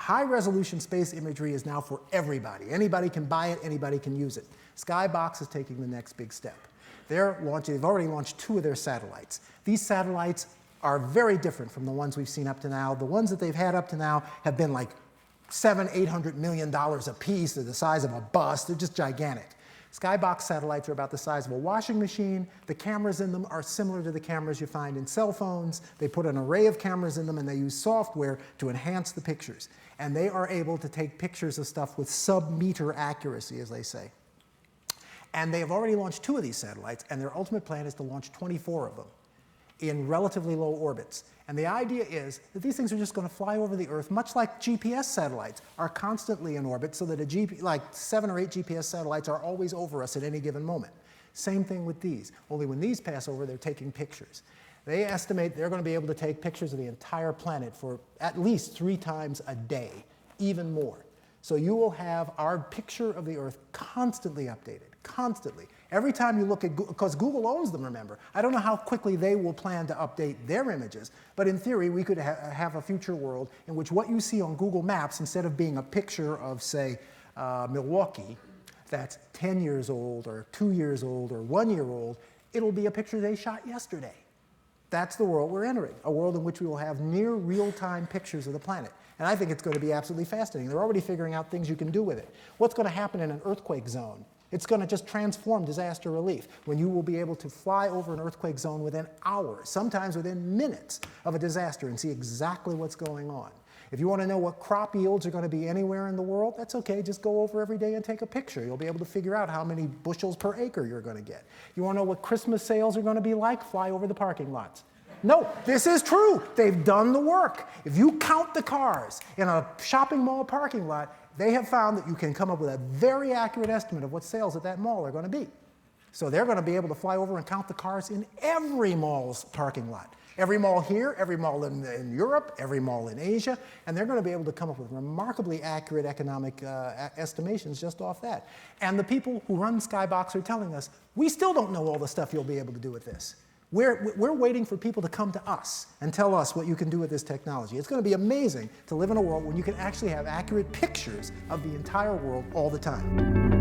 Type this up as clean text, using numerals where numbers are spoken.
High-resolution space imagery is now for everybody. Anybody can buy it, anybody can use it. Skybox is taking the next big step. They've already launched 2 of their satellites. These satellites are very different from the ones we've seen up to now. The ones that they've had up to now have been like $700–800 million a piece. They're the size of a bus. They're just gigantic. Skybox satellites are about the size of a washing machine. The cameras in them are similar to the cameras you find in cell phones. They put an array of cameras in them, and they use software to enhance the pictures. And they are able to take pictures of stuff with sub-meter accuracy, as they say. And they have already launched 2 of these satellites, and their ultimate plan is to launch 24 of them in relatively low orbits. And the idea is that these things are just going to fly over the Earth, much like GPS satellites are constantly in orbit, so that like 7 or 8 GPS satellites are always over us at any given moment. Same thing with these, only when these pass over, they're taking pictures. They estimate they're going to be able to take pictures of the entire planet for at least 3 times a day, even more. So you will have our picture of the Earth constantly updated, constantly. Every time you look at Google, because Google owns them, remember. I don't know how quickly they will plan to update their images, but in theory, we could have a future world in which what you see on Google Maps, instead of being a picture of, say, Milwaukee, that's 10 years old, or 2 years old, or 1 year old, it'll be a picture they shot yesterday. That's the world we're entering, a world in which we will have near real-time pictures of the planet. And I think it's going to be absolutely fascinating. They're already figuring out things you can do with it. What's going to happen in an earthquake zone? It's going to just transform disaster relief when you will be able to fly over an earthquake zone within hours, sometimes within minutes of a disaster, and see exactly what's going on. If you want to know what crop yields are going to be anywhere in the world, that's okay. Just go over every day and take a picture. You'll be able to figure out how many bushels per acre you're going to get. You want to know what Christmas sales are going to be like? Fly over the parking lots. No, this is true. They've done the work. If you count the cars in a shopping mall parking lot, they have found that you can come up with a very accurate estimate of what sales at that mall are going to be. So they're going to be able to fly over and count the cars in every mall's parking lot. Every mall here, every mall in Europe, every mall in Asia, and they're going to be able to come up with remarkably accurate economic estimations just off that. And the people who run Skybox are telling us, we still don't know all the stuff you'll be able to do with this. We're waiting for people to come to us and tell us what you can do with this technology. It's going to be amazing to live in a world where you can actually have accurate pictures of the entire world all the time.